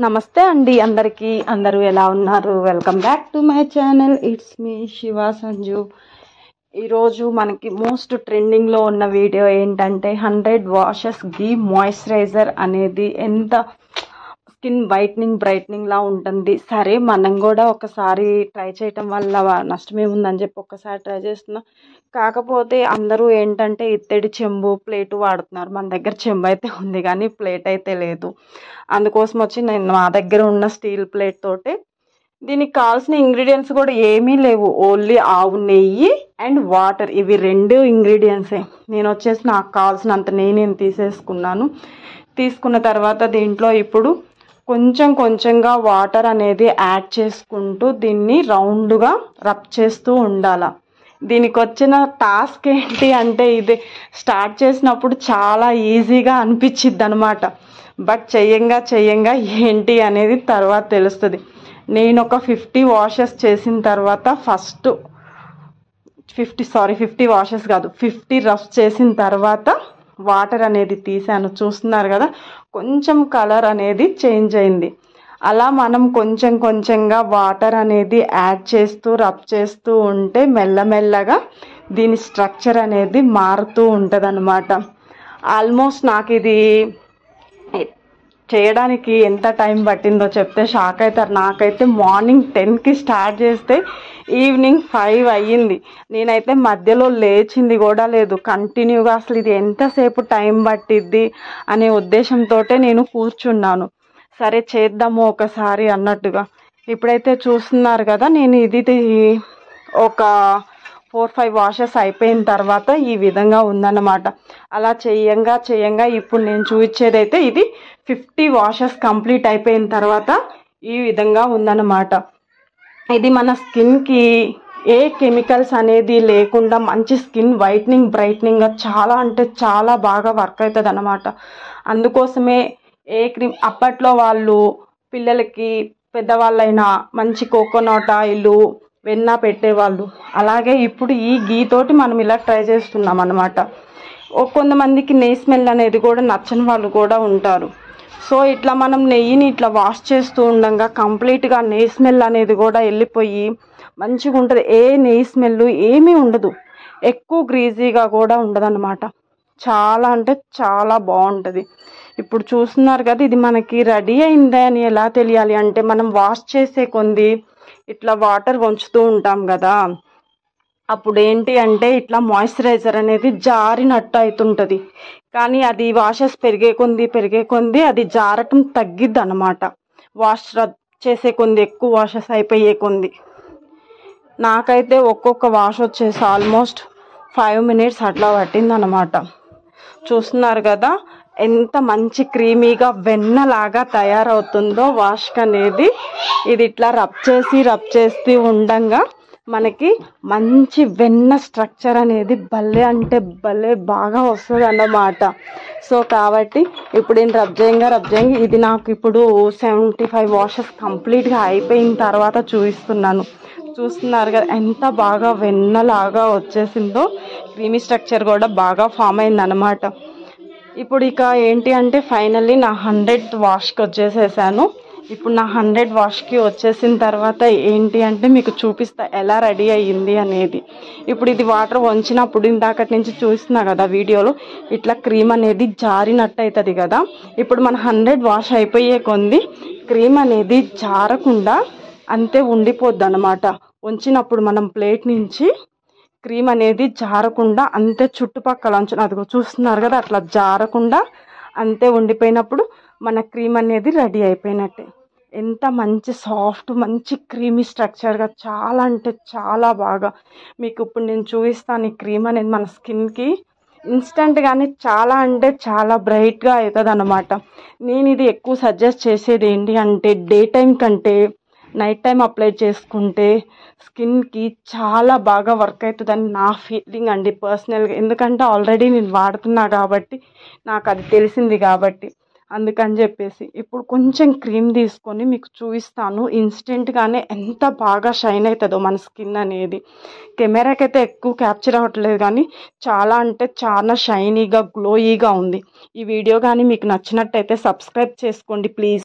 నమస్తే అండి అందరికీ. అందరూ ఎలా ఉన్నారు? Welcome back to my channel. It's me Shiva Sanju. ఈరోజు మనకి మోస్ట్ ట్రెండింగ్లో ఉన్న వీడియో ఏంటంటే 100 వాషెస్ ఘీ మాయిశ్చరైజర్ అనేది ఎంత స్కిన్ వైట్నింగ్ బ్రైట్నింగ్లా ఉంటుంది. సరే మనం కూడా ఒకసారి ట్రై చేయటం వల్ల నష్టమేముందని చెప్పి ఒక్కసారి ట్రై చేస్తున్నాం. కాకపోతే అందరూ ఏంటంటే ఇత్తడి చెంబు ప్లేటు వాడుతున్నారు. మన దగ్గర చెంబు అయితే ఉంది కానీ ప్లేట్ అయితే లేదు. అందుకోసం వచ్చి నేను మా దగ్గర ఉన్న స్టీల్ ప్లేట్ తోటే దీనికి కావాల్సిన ఇంగ్రీడియంట్స్ కూడా ఏమీ లేవు. ఓన్లీ ఆవు నెయ్యి అండ్ వాటర్, ఇవి 2 ఇంగ్రీడియంట్సే. నేను వచ్చేసి నాకు కావాల్సినంత నెయ్యి నేను తీసేసుకున్నాను. తీసుకున్న తర్వాత దీంట్లో ఇప్పుడు కొంచెంగా వాటర్ అనేది యాడ్ చేసుకుంటూ దీన్ని రౌండ్గా రబ్ చేస్తూ ఉండాలి. దీనికి వచ్చిన టాస్క్ ఏంటి అంటే ఇది స్టార్ట్ చేసినప్పుడు చాలా ఈజీగా అనిపించిద్ది అనమాట. బట్ చెయ్యంగా ఏంటి అనేది తర్వాత తెలుస్తుంది. నేను ఒక 50 వాషెస్ చేసిన తర్వాత ఫస్ట్ 50 వాషెస్ కాదు 50 రఫ్ చేసిన తర్వాత వాటర్ అనేది తీసాను. చూస్తున్నారు కదా, కొంచెం కలర్ అనేది చేంజ్ అయింది. అలా మనం కొంచెంగా వాటర్ అనేది యాడ్ చేస్తూ రబ్ చేస్తూ ఉంటే మెల్లమెల్లగా దీని స్ట్రక్చర్ అనేది మారుతూ ఉంటుంది అన్నమాట. ఆల్మోస్ట్ నాకు ఇది చేయడానికి ఎంత టైం పట్టిందో చెప్తే షాక్ అవుతారు. నాకైతే మార్నింగ్ 10కి స్టార్ట్ చేస్తే ఈవినింగ్ 5 అయ్యింది. నేనైతే మధ్యలో లేచింది కూడా లేదు. కంటిన్యూగా అసలు ఇది ఎంతసేపు టైం పట్టిద్ది అనే ఉద్దేశంతో నేను కూర్చున్నాను. సరే చేద్దాము ఒకసారి అన్నట్టుగా. ఇప్పుడైతే చూస్తున్నారు కదా, నేను ఇది ఒక 4-5 వాషెస్ అయిపోయిన తర్వాత ఈ విధంగా ఉందన్నమాట. అలా చేయంగా ఇప్పుడు నేను చూపించేదైతే ఇది 50 వాషెస్ కంప్లీట్ అయిపోయిన తర్వాత ఈ విధంగా ఉందన్నమాట. ఇది మన స్కిన్కి ఏ కెమికల్స్ అనేది లేకుండా మంచి స్కిన్ వైట్నింగ్ బ్రైట్నింగ్గా చాలా అంటే చాలా బాగా వర్క్ అవుతుంది అన్నమాట. అందుకోసమే ఏ క్రీమ్ అప్పట్లో వాళ్ళు పిల్లలకి పెద్దవాళ్ళైనా మంచి కోకోనట్ ఆయిల్ వెన్న పెట్టేవాళ్ళు. అలాగే ఇప్పుడు ఈ గీ తోటి మనం ఇలా ట్రై చేస్తున్నాం అన్నమాట. కొంతమందికి నెయ్యి స్మెల్ అనేది కూడా నచ్చని వాళ్ళు కూడా ఉంటారు. సో ఇట్లా మనం నెయ్యిని ఇట్లా వాష్ చేస్తూ ఉండగా కంప్లీట్గా నెయ్యి స్మెల్ అనేది కూడా వెళ్ళిపోయి మంచిగా ఉంటుంది. ఏ నెయ్యి స్మెల్ ఏమీ ఉండదు, ఎక్కువ గ్రీజీగా కూడా ఉండదు అన్నమాట. చాలా అంటే చాలా బాగుంటుంది. ఇప్పుడు చూస్తున్నారు కదా, ఇది మనకి రెడీ అయిందా అని ఎలా తెలియాలి అంటే మనం వాష్ చేసే కొంది ఇట్లా వాటర్ వంచుతూ ఉంటాం కదా, అప్పుడు ఏంటి అంటే ఇట్లా మాయిశ్చరైజర్ అనేది జారినట్టు అవుతుంటుంది. కానీ అది వాషెస్ పెరిగే కొంది అది జారటం తగ్గిద్ది అనమాట. వాష్ చేసే కొంది ఎక్కువ వాషెస్ అయిపోయే కొంది. నాకైతే ఒక్కొక్క వాష్ వచ్చేసి ఆల్మోస్ట్ 5 మినిట్స్ అట్లా పట్టింది అనమాట. చూస్తున్నారు కదా ఎంత మంచి క్రీమీగా వెన్నలాగా తయారవుతుందో వాష్ అనేది. ఇది ఇట్లా రబ్ చేస్తూ ఉండంగా మనకి మంచి వెన్న స్ట్రక్చర్ అనేది భలే అంటే భలే బాగా వస్తుంది అన్నమాట. సో కాబట్టి ఇప్పుడు నేను రబ్ చేయంగా ఇది నాకు ఇప్పుడు 75 వాషెస్ కంప్లీట్గా అయిపోయిన తర్వాత చూపిస్తున్నాను. చూస్తున్నారు కదా ఎంత బాగా వెన్నలాగా వచ్చేసిందో, క్రీమీ స్ట్రక్చర్ కూడా బాగా ఫామ్ అయింది అనమాట. ఇప్పుడు ఇక ఏంటి అంటే ఫైనల్లీ నా 100th వాష్కి వచ్చేసేసాను. ఇప్పుడు నా 100 వాష్కి వచ్చేసిన తర్వాత ఏంటి అంటే మీకు చూపిస్తా ఎలా రెడీ అయ్యింది అనేది. ఇప్పుడు ఇది వాటర్ వంచినప్పుడు ఇందాకటి నుంచి చూస్తున్నా కదా వీడియోలో ఇట్లా క్రీమ్ అనేది జారినట్టు అవుతుంది కదా. ఇప్పుడు మన 100 వాష్ అయిపోయే కొంది క్రీమ్ అనేది జారకుండా అంతే ఉండిపోద్ది అనమాట. వంచినప్పుడు మనం ప్లేట్ నుంచి క్రీమ్ అనేది జారకుండా అంతే చుట్టుపక్కల అదిగో చూస్తున్నారు కదా, అట్లా జారకుండా అంతే ఉండిపోయినప్పుడు మన క్రీమ్ అనేది రెడీ అయిపోయినట్టే. ఎంత మంచి సాఫ్ట్ మంచి క్రీమీ స్ట్రక్చర్గా చాలా అంటే చాలా బాగా మీకు ఇప్పుడు నేను చూపిస్తాను. ఈ క్రీమ్ అనేది మన స్కిన్కి ఇన్స్టెంట్గానే చాలా అంటే చాలా బ్రైట్గా అవుతుంది అన్నమాట. నేను ఇది ఎక్కువ సజెస్ట్ చేసేది ఏంటి అంటే డే టైం కంటే నైట్ టైం అప్లై చేసుకుంటే స్కిన్కి చాలా బాగా వర్క్ అవుతుందని నా ఫీలింగ్ అండి పర్సనల్గా. ఎందుకంటే ఆల్రెడీ నేను వాడుతున్నా కాబట్టి నాకు అది తెలిసింది కాబట్టి అందుకని చెప్పేసి ఇప్పుడు కొంచెం క్రీమ్ తీసుకొని మీకు చూపిస్తాను. ఇన్స్టెంట్గానే ఎంత బాగా షైన్ అవుతుందో మన స్కిన్ అనేది. కెమెరాకి అయితే ఎక్కువ క్యాప్చర్ అవ్వట్లేదు కానీ చాలా అంటే చాలా షైనీగా గ్లోయీగా ఉంది. ఈ వీడియో కానీ మీకు నచ్చినట్టయితే సబ్స్క్రైబ్ చేసుకోండి ప్లీజ్.